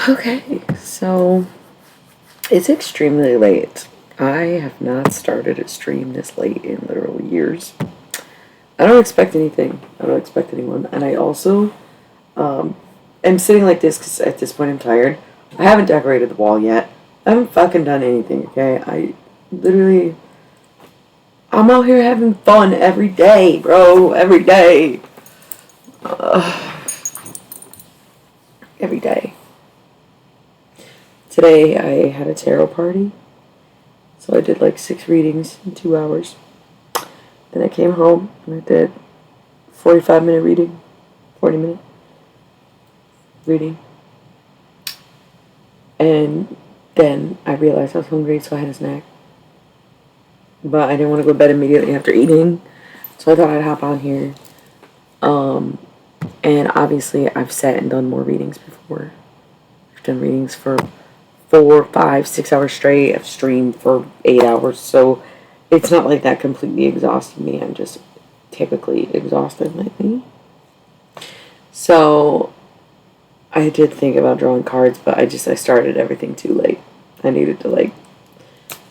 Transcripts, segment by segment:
Okay, so it's extremely late. I have not started a stream this late in literal years. I don't expect anything. I don't expect anyone. And I also am sitting like this because at this point I'm tired. I haven't decorated the wall yet. I haven't fucking done anything, okay? Literally, I'm out here having fun every day, bro. Every day. Every day. Today I had a tarot party. So I did like 6 readings in 2 hours. Then I came home and I did 45-minute reading, 40-minute reading. And then I realized I was hungry, so I had a snack. But I didn't want to go to bed immediately after eating, so I thought I'd hop on here. And obviously I've sat and done more readings before. I've done readings for 4, 5, 6 hours straight. I've streamed for 8 hours, so it's not like that completely exhausted me. I'm just typically exhausted lately. So I did think about drawing cards, but I started everything too late. I needed to like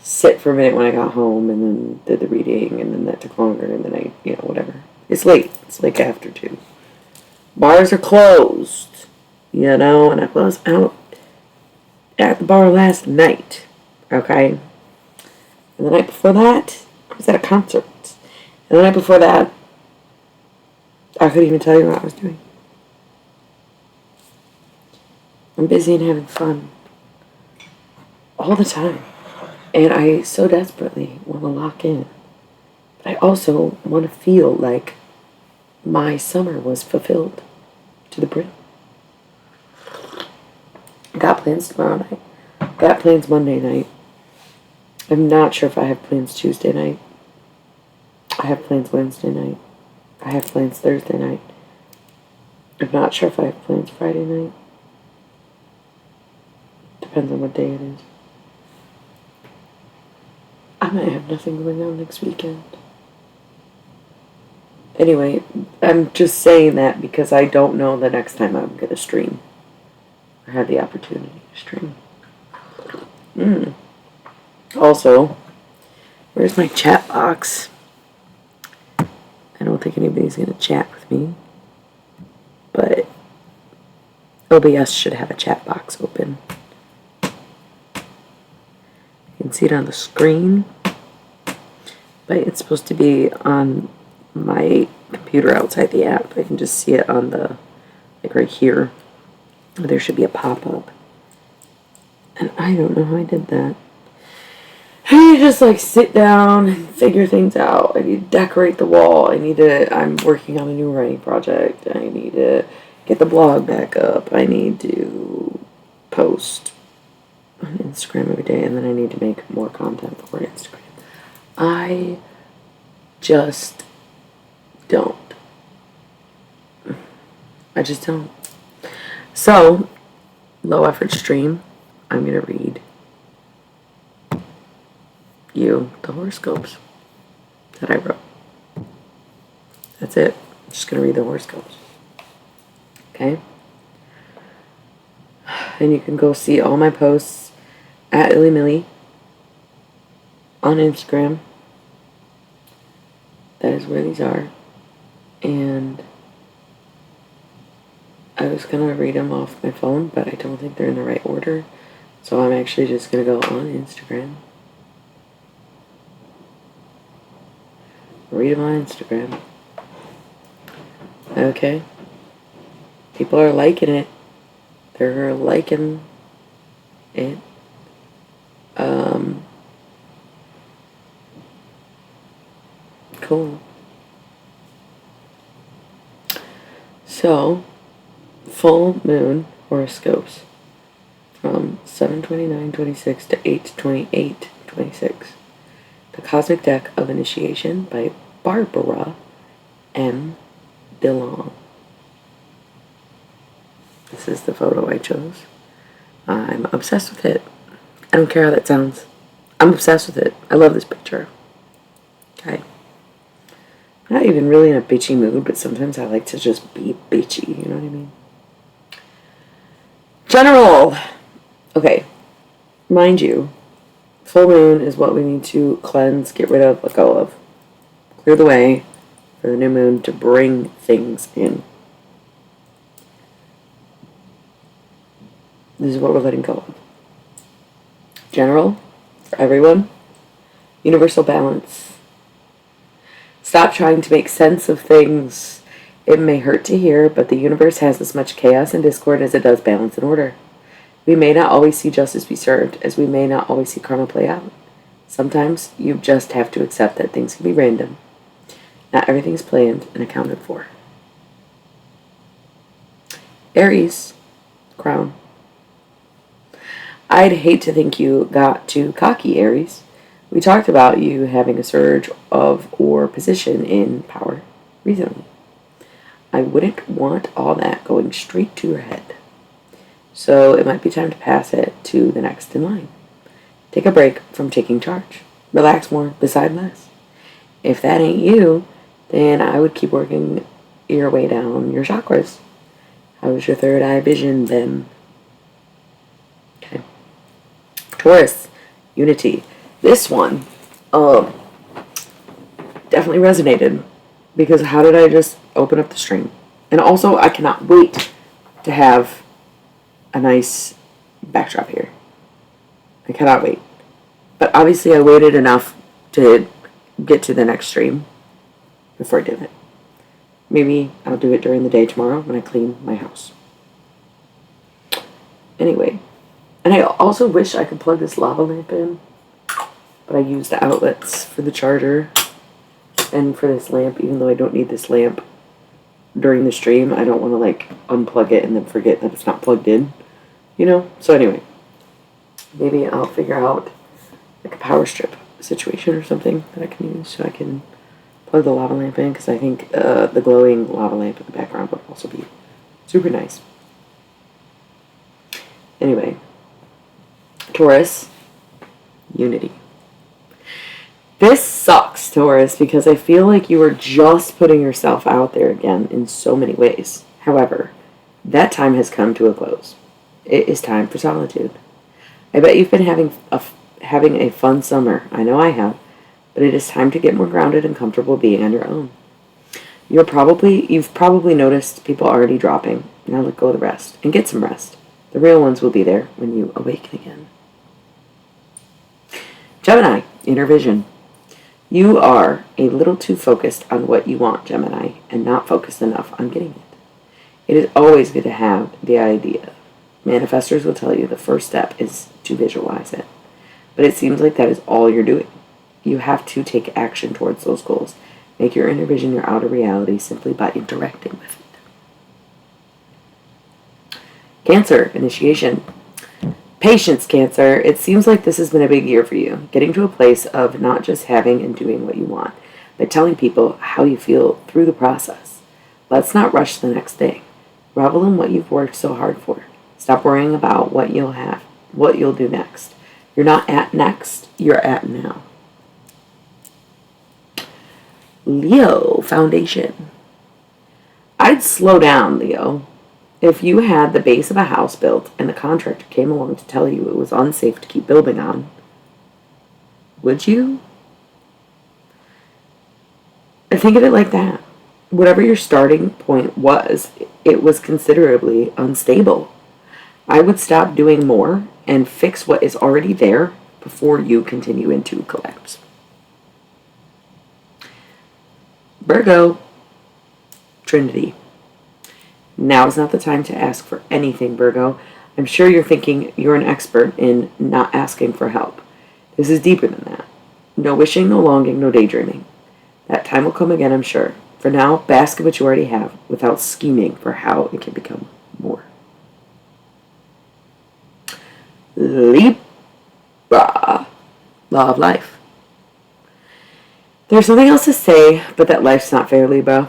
sit for a minute when I got home and then did the reading, and then that took longer, and then whatever. It's late. It's like after 2. Bars are closed, and I was out at the bar last night, okay? And the night before that, I was at a concert. And the night before that, I couldn't even tell you what I was doing. I'm busy and having fun all the time. And I so desperately want to lock in. But I also want to feel like my summer was fulfilled to the brim. I got plans tomorrow night. Got plans Monday night. I'm not sure if I have plans Tuesday night. I have plans Wednesday night. I have plans Thursday night. I'm not sure if I have plans Friday night. Depends on what day it is. I might have nothing going on next weekend. Anyway, I'm just saying that because I don't know the next time I'm going to stream. I had the opportunity to stream. Also, where's my chat box? I don't think anybody's going to chat with me. But OBS should have a chat box open. You can see it on the screen. But it's supposed to be on my computer outside the app. I can just see it on the, like right here. There should be a pop-up. And I don't know how I did that. I need to just like sit down and figure things out. I need to decorate the wall. I'm working on a new writing project. I need to get the blog back up. I need to post on Instagram every day, and then I need to make more content for Instagram. I just don't. I just don't. So, low effort stream, I'm going to read you the horoscopes that I wrote. That's it. I'm just going to read the horoscopes. Okay? And you can go see all my posts at IllyMilly on Instagram. That is where these are. And I was going to read them off my phone, but I don't think they're in the right order. So I'm actually just going to go on Instagram. Read them on Instagram. Okay. People are liking it. They're liking it. Cool. So, full moon horoscopes from 7/29/26 to 8/28/26. The Cosmic Deck of Initiation by Barbara M. DeLong. This is the photo I chose. I'm obsessed with it. I don't care how that sounds. I'm obsessed with it. I love this picture. Okay. I'm not even really in a bitchy mood, but sometimes I like to just be bitchy, you know what I mean? General. Okay. Mind you, full moon is what we need to cleanse, get rid of, let go of. Clear the way for the new moon to bring things in. This is what we're letting go of. General, for everyone, universal balance. Stop trying to make sense of things. It may hurt to hear, but the universe has as much chaos and discord as it does balance and order. We may not always see justice be served, as we may not always see karma play out. Sometimes you just have to accept that things can be random. Not everything's planned and accounted for. Aries, crown. I'd hate to think you got too cocky, Aries. We talked about you having a surge of or position in power recently. I wouldn't want all that going straight to your head. So it might be time to pass it to the next in line. Take a break from taking charge. Relax more, decide less. If that ain't you, then I would keep working your way down your chakras. How's your third eye vision then? Okay. Taurus, unity. This one definitely resonated because how did I just open up the stream? And also, I cannot wait to have a nice backdrop here. I cannot wait. But obviously I waited enough to get to the next stream before I did it. Maybe I'll do it during the day tomorrow when I clean my house. Anyway, and I also wish I could plug this lava lamp in, but I used the outlets for the charger and for this lamp, even though I don't need this lamp during the stream. I don't want to like unplug it and then forget that it's not plugged in, you know? So anyway, maybe I'll figure out like a power strip situation or something that I can use so I can plug the lava lamp in, because I think the glowing lava lamp in the background would also be super nice. Anyway, Taurus, unity. This sucks, Taurus, because I feel like you are just putting yourself out there again in so many ways. However, that time has come to a close. It is time for solitude. I bet you've been having a fun summer. I know I have. But it is time to get more grounded and comfortable being on your own. You've probably noticed people already dropping. Now let go of the rest and get some rest. The real ones will be there when you awaken again. Gemini, inner vision. You are a little too focused on what you want, Gemini, and not focused enough on getting it. It is always good to have the idea. Manifestors will tell you the first step is to visualize it. But it seems like that is all you're doing. You have to take action towards those goals. Make your inner vision your outer reality simply by interacting with it. Cancer, initiation. Patience, Cancer. It seems like this has been a big year for you. Getting to a place of not just having and doing what you want, but telling people how you feel through the process. Let's not rush the next thing. Revel in what you've worked so hard for. Stop worrying about what you'll do next. You're not at next, you're at now. Leo, foundation. I'd slow down, Leo. If you had the base of a house built and the contractor came along to tell you it was unsafe to keep building on, would you? Think of it like that. Whatever your starting point was, it was considerably unstable. I would stop doing more and fix what is already there before you continue into collapse. Virgo, Trinity. Now is not the time to ask for anything, Virgo. I'm sure you're thinking you're an expert in not asking for help. This is deeper than that. No wishing, no longing, no daydreaming. That time will come again, I'm sure. For now, bask in what you already have without scheming for how it can become more. Libra, law of life. There's something else to say, but that life's not fair, Libra.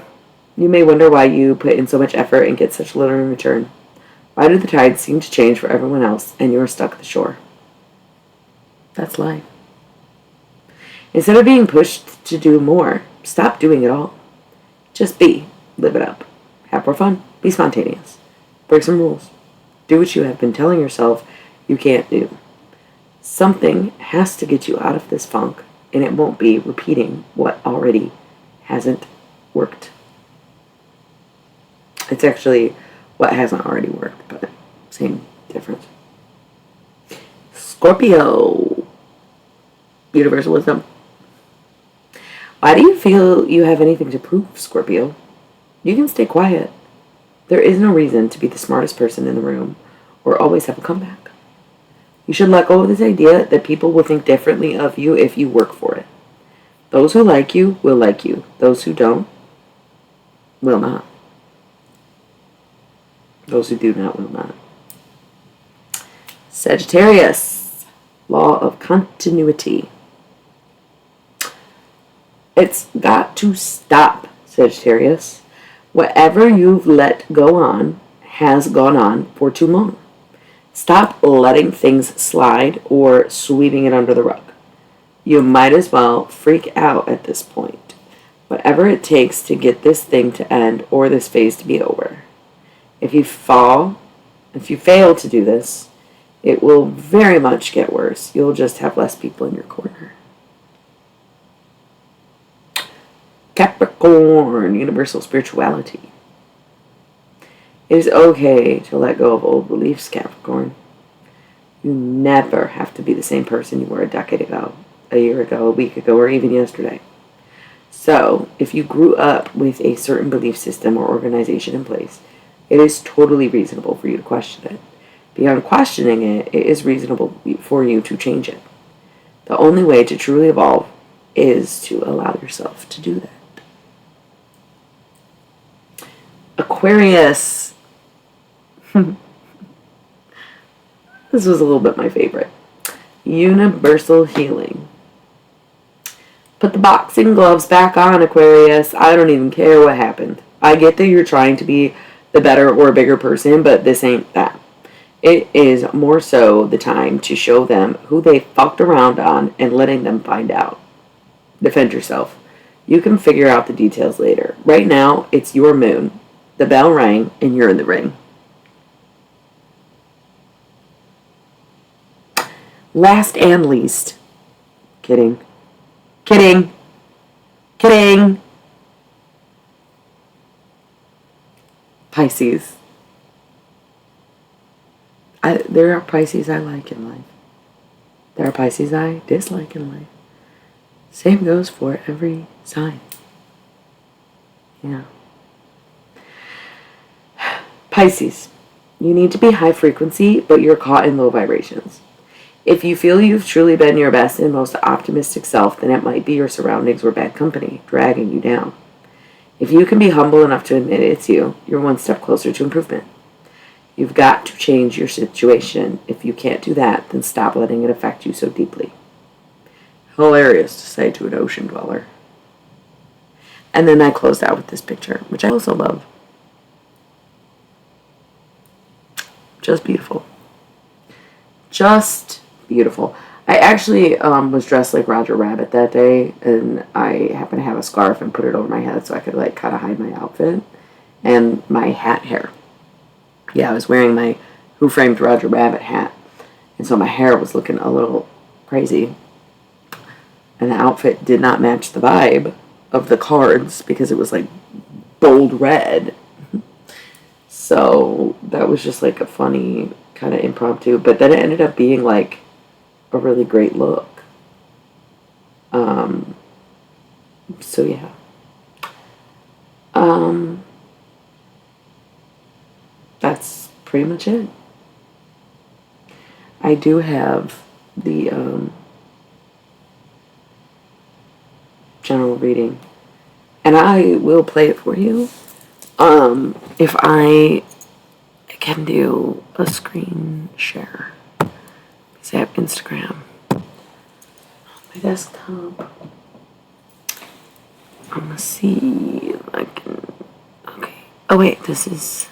You may wonder why you put in so much effort and get such little in return. Why do the tides seem to change for everyone else and you're stuck at the shore? That's life. Instead of being pushed to do more, stop doing it all. Just be. Live it up. Have more fun. Be spontaneous. Break some rules. Do what you have been telling yourself you can't do. Something has to get you out of this funk, and it won't be repeating what already hasn't worked. It's actually what hasn't already worked, but same difference. Scorpio. Universal wisdom. Why do you feel you have anything to prove, Scorpio? You can stay quiet. There is no reason to be the smartest person in the room or always have a comeback. You should let go of this idea that people will think differently of you if you work for it. Those who like you will like you. Those who don't will not. Those who do not will not. Sagittarius. Law of continuity. It's got to stop, Sagittarius. Whatever you've let go on has gone on for too long. Stop letting things slide or sweeping it under the rug. You might as well freak out at this point. Whatever it takes to get this thing to end or this phase to be over. If you fail to do this, it will very much get worse. You'll just have less people in your corner. Capricorn, universal spirituality. It is okay to let go of old beliefs, Capricorn. You never have to be the same person you were a decade ago, a year ago, a week ago, or even yesterday. So, if you grew up with a certain belief system or organization in place, it is totally reasonable for you to question it. Beyond questioning it, it is reasonable for you to change it. The only way to truly evolve is to allow yourself to do that. Aquarius. This was a little bit my favorite. Universal healing. Put the boxing gloves back on, Aquarius. I don't even care what happened. I get that you're trying to be the better or bigger person, but this ain't that. It is more so the time to show them who they fucked around on and letting them find out. Defend yourself. You can figure out the details later. Right now, it's your moon. The bell rang and you're in the ring. Last and least. Kidding. Kidding. Kidding. Pisces. There are Pisces I like in life. There are Pisces I dislike in life. Same goes for every sign. Yeah. Pisces. You need to be high frequency, but you're caught in low vibrations. If you feel you've truly been your best and most optimistic self, then it might be your surroundings or bad company dragging you down. If you can be humble enough to admit it's you, you're one step closer to improvement. You've got to change your situation. If you can't do that, then stop letting it affect you so deeply. Hilarious to say to an ocean dweller. And then I closed out with this picture, which I also love. Just beautiful. Just beautiful. I actually was dressed like Roger Rabbit that day, and I happened to have a scarf and put it over my head so I could like kind of hide my outfit and my hat hair. Yeah, I was wearing my Who Framed Roger Rabbit hat, and so my hair was looking a little crazy, and the outfit did not match the vibe of the cards because it was like bold red. So that was just like a funny kind of impromptu, but then it ended up being like a really great look. So yeah. That's pretty much it. I do have the general reading, and I will play it for you. If I can do a screen share, because I have Instagram on my desktop. I'm gonna see if I can. Okay. Oh wait, this is.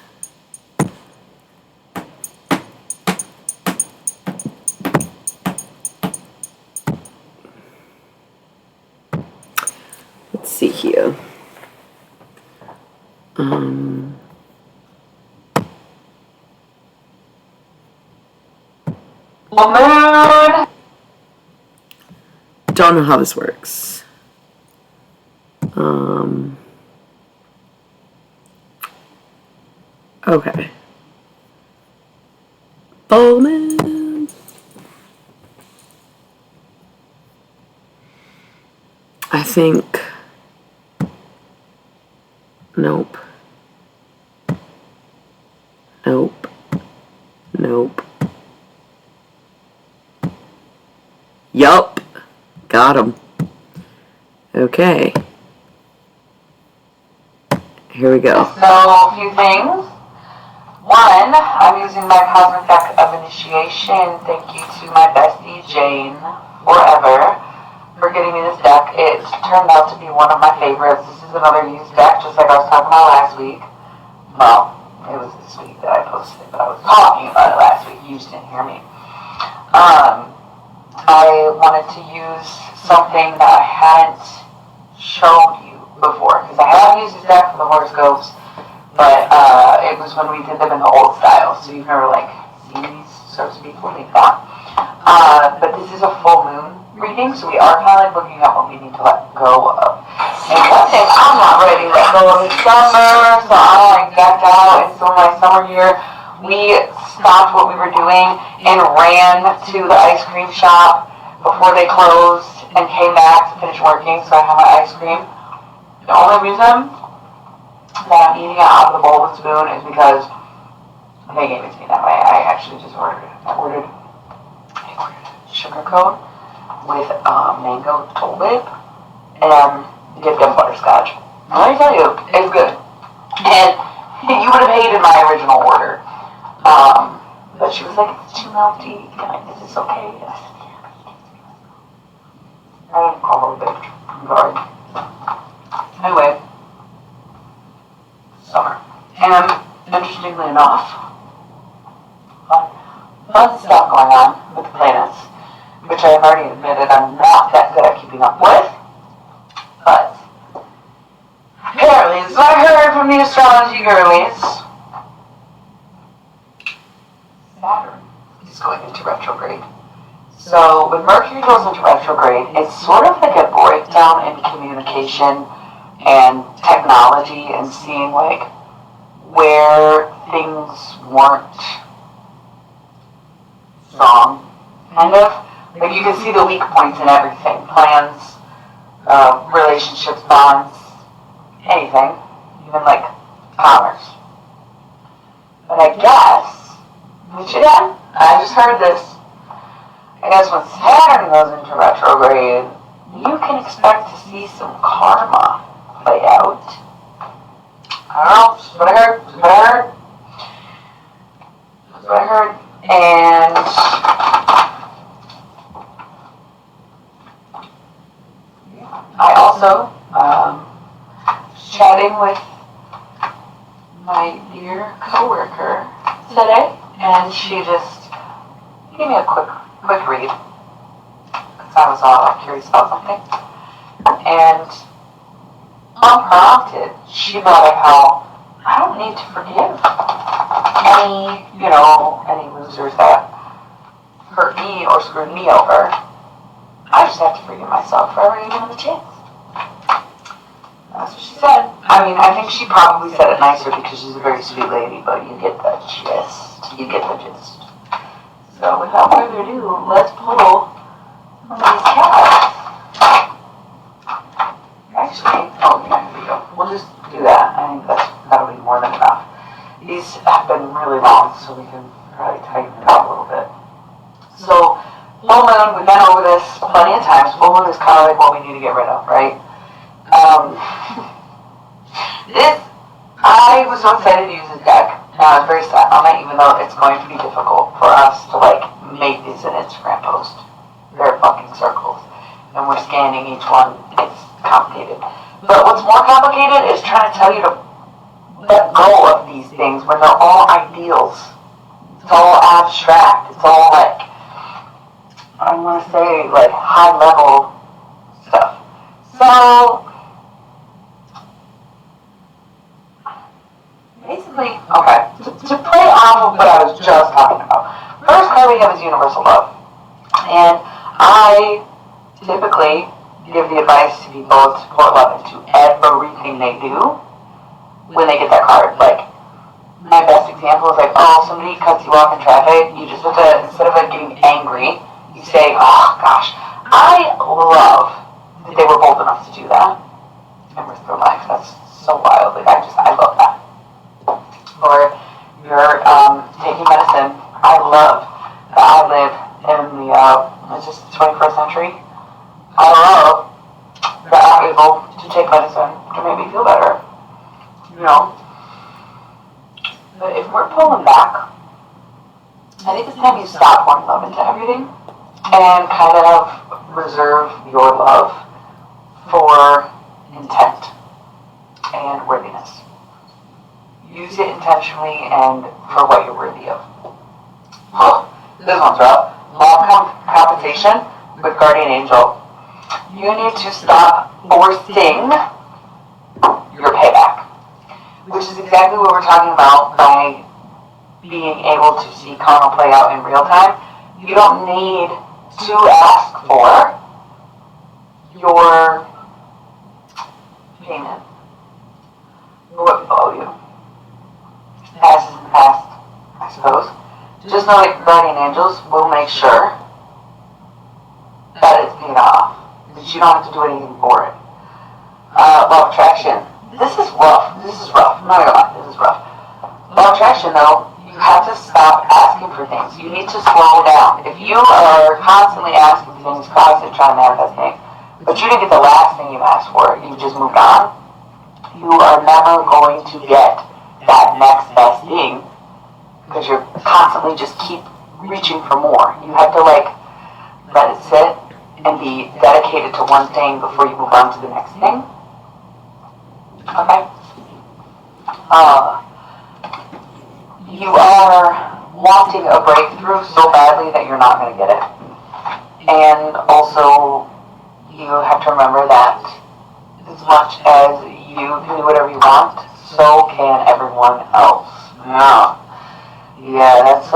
Let's see here. full moon. Don't know how this works. Okay. Full moon. I think. Nope. Nope. Nope. Yup. Got him. Okay. Here we go. So, a few things. One, I'm using my Cosmic Deck of Initiation. Thank you to my bestie, Jane, forever, for getting me this deck. It turned out to be one of my favorites. This is another used deck, just like I was talking about last week. Well, it was this week that I posted it, but I was talking about it last week. You just didn't hear me. I wanted to use something that I hadn't showed you before, because I have used this deck for the horoscopes, but it was when we did them in the old style, so you've never like seen these, so to speak, what they thought. But this is a full moon reading, so we are kind of like looking at what we need to let go of. And one thing I'm not ready to let go of is summer, so I'm like decked out. It's still my summer year. We stopped what we were doing and ran to the ice cream shop before they closed and came back to finish working, so I have my ice cream. The only reason that I'm eating it out of the bowl with a spoon is because they gave it to me that way. I actually just ordered it. I ordered sugar cone with mango Dole Whip and dipped in butterscotch. Let me tell you, it's good. And you would have hated my original order. But she was like, it's too melty. Is this okay? I said, yeah. I didn't call her a bitch. I'm sorry. Anyway, summer. And interestingly enough, fun stuff going on with the planets, which I have already admitted I'm not that good at keeping up with. But apparently, as I heard from the astrology girlies, Saturn is going into retrograde. So when Mercury goes into retrograde, it's sort of like a breakdown in communication and technology and seeing like where things weren't strong, kind of. Like you can see the weak points in everything. Plans, relationships, bonds, anything. Even like commerce. But I guess, which again, I just heard this, I guess when Saturn goes into retrograde, you can expect to see some karma play out. I don't know, that's what I heard. That's what I heard. And I also was chatting with my dear coworker today, and she just gave me a quick read, because I was all curious about something. And unprompted, she brought up how I don't need to forgive any losers that hurt me or screwed me over. I just have to forgive myself for ever giving them a chance. That's what she said. I mean, I think she probably said it nicer because she's a very sweet lady, but you get the gist. So without further ado, let's pull one of these cards. Actually, here we go. We'll just do that. I think that'll be more than enough. These have been really long, so we can probably tighten it up a little bit. So, full moon, we've been over this plenty of times. Full moon is kind of like what we need to get rid of, right? I was so excited to use this deck, and I was very sad on it, even though it's going to be difficult for us to, make these an Instagram post. They're fucking circles, and we're scanning each one. It's complicated. But what's more complicated is trying to tell you to let go of these things when they're all ideals. It's all abstract. It's all I want to say, high level stuff. So, basically, okay, to play off of what I was just talking about, first card we have is universal love. And I typically give the advice to people to pour love into everything they do when they get that card. Like, my best example is like, oh, somebody cuts you off in traffic, you just have to, instead of like getting angry, you say, oh gosh, I love that they were bold enough to do that and risk their life. That's so wild. Like, I love that. Or you're taking medicine. I love that I live in the, it's just 21st century. I love that I'm able to take medicine to make me feel better. You know? But if we're pulling back, I think it's time you stop pouring love into everything and kind of reserve your love for intent and worthiness. Use it intentionally and for what you're worthy of. This one's rough. Law of compensation with guardian angel. You need to stop forcing your payback, which is exactly what we're talking about by being able to see karma play out in real time. You don't need to ask for your payment, what people owe you. Past is in the past, I suppose. Just know that guardian angels will make sure that it's paid off, that you don't have to do anything for it. Law of attraction. This is rough. I'm not gonna lie, this is rough. Law of attraction, though, you have to stop asking for things. You need to slow down. If you are constantly asking for things, constantly trying to manifest things, but you didn't get the last thing you asked for, you just moved on, you are never going to get that next best thing because you're constantly just keep reaching for more. You have to like let it sit and be dedicated to one thing before you move on to the next thing. Okay? You are wanting a breakthrough so badly that you're not going to get it. And also, you have to remember that as much as you can do whatever you want, so can everyone else. Yeah, that's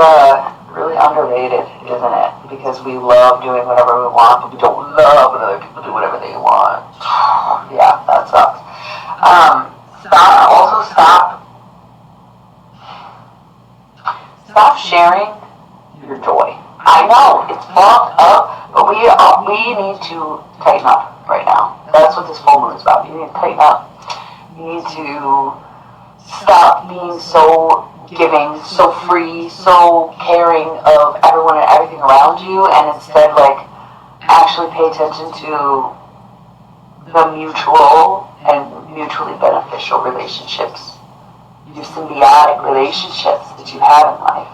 really underrated, isn't it? Because we love doing whatever we want, but we don't love when other people do whatever they want. Yeah, that sucks. Stop sharing your joy. I know, it's fucked up, but we need to tighten up right now. That's what this full moon is about. You need to tighten up. You need to stop being so giving, so free, so caring of everyone and everything around you, and instead, like, actually pay attention to the mutual and mutually beneficial relationships, your symbiotic relationships that you have in life,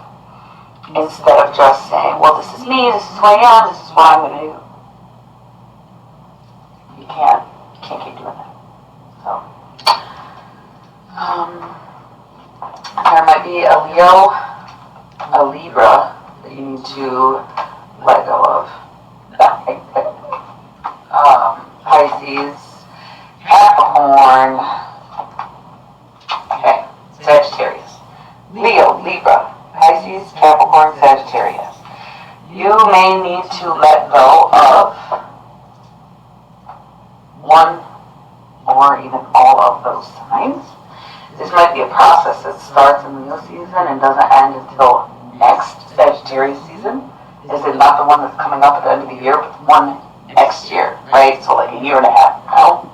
instead of just saying, well, this is me, this is who I am, this is what I'm going to do. You can't keep doing that. So, there might be a Leo, a Libra that you need to let go of. Pisces, Capricorn, okay, Sagittarius. Leo, Libra, Pisces, Capricorn, Sagittarius. You may need to let go of one or even all of those signs. This might be a process that starts in Leo season and doesn't end until next Sagittarius season. Is it not the one that's coming up at the end of the year, but one next year, right? So like a year and a half now.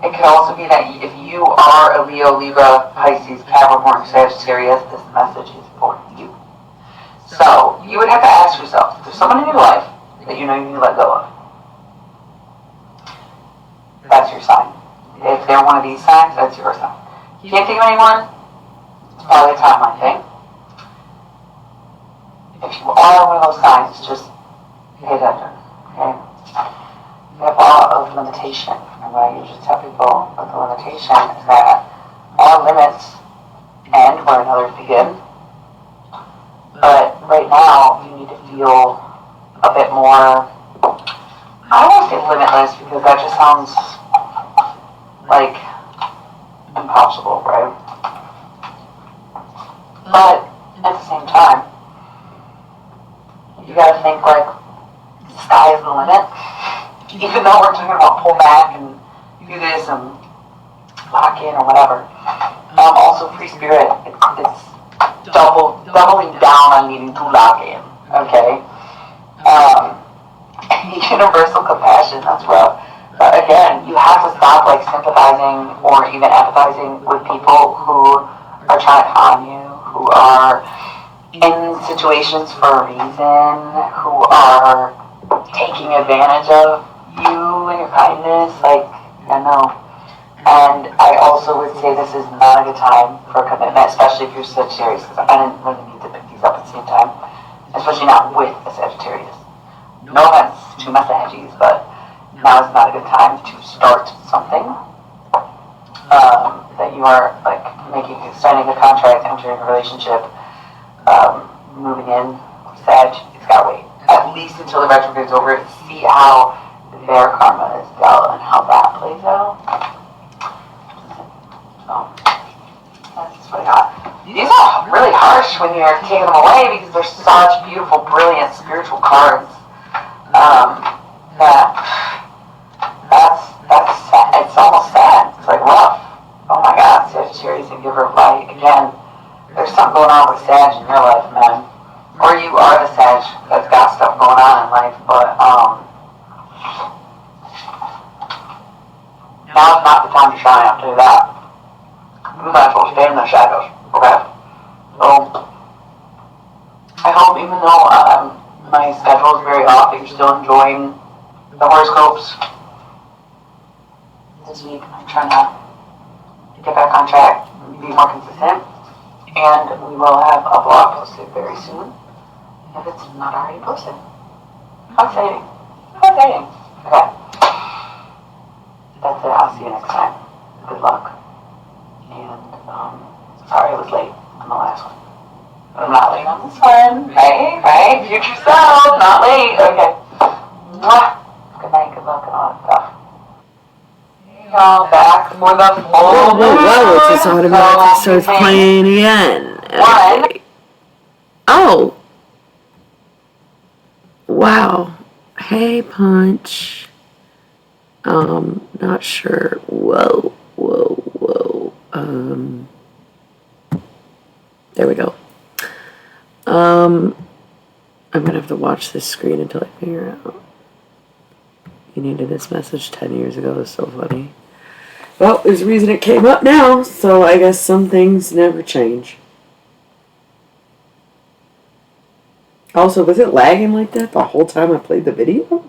It could also be that if you are a Leo, Libra, Pisces, Capricorn, Sagittarius, this message is for you. So you would have to ask yourself, if there's someone in your life that you know you need to let go of, that's your sign. If they're one of these signs, that's your sign. You can't think of anyone, it's probably a timeline thing. If you are one of those signs, just pay attention, okay? We have law of limitation. And what I usually tell people with the limitation is that all limits end where another begin. But right now, you need to feel a bit more, I don't want to say limitless because that just sounds like impossible, right? But at the same time, you you gotta think like the sky is the limit. Even though we're talking about pull back and do this and lock in or whatever. Also, free spirit, it's doubling down on needing to lock in. Okay. Universal compassion, that's rough. Again, you have to stop like sympathizing or even empathizing with people who are trying to con you, who are in situations for a reason, who are taking advantage of you and your kindness. Like, I know. And I also would say this is not a good time for a commitment, especially if you're Sagittarius, because I didn't really need to pick these up at the same time, especially not with a Sagittarius. No offense to my Saggies, but now is not a good time to start something that you are like signing a contract, entering a relationship, moving in. Sag, it's got to wait at least until the retrograde's over to see how their karma is dealt and how that plays out. So that's what I got. These are really harsh when you're taking them away because they're such beautiful, brilliant spiritual cards. That's sad. It's almost sad. It's like rough. Oh my God, Sagittarius and Giver of Light. Again, there's something going on with Sag in your life, man. Or you are the Sag that's got stuff going on in life, but now's not the time to shine, I'll tell you that. You might as well stay in the shadows, okay? So, I hope even though my schedule is very off, that you're still enjoying the horoscopes. This week, I'm trying to get back on track, be more consistent, and we will have a blog posted very soon, if it's not already posted. How exciting. How exciting. Okay. That's it. I'll see you next time. Good luck. And, sorry I was late on the last one. But I'm not late on this one. Right? Future self. Not late. Okay. Mwah. Good night, good luck, and all that stuff. Hey, y'all. Back for the full moon. Whoa, it just automatically starts playing again. Okay. Oh. Wow. Hey, Punch. Not sure. Whoa. There we go. I'm gonna have to watch this screen until I figure out. You needed this message 10 years ago. It's so funny. Well, there's a reason it came up now, so I guess some things never change. Also, was it lagging like that the whole time I played the video?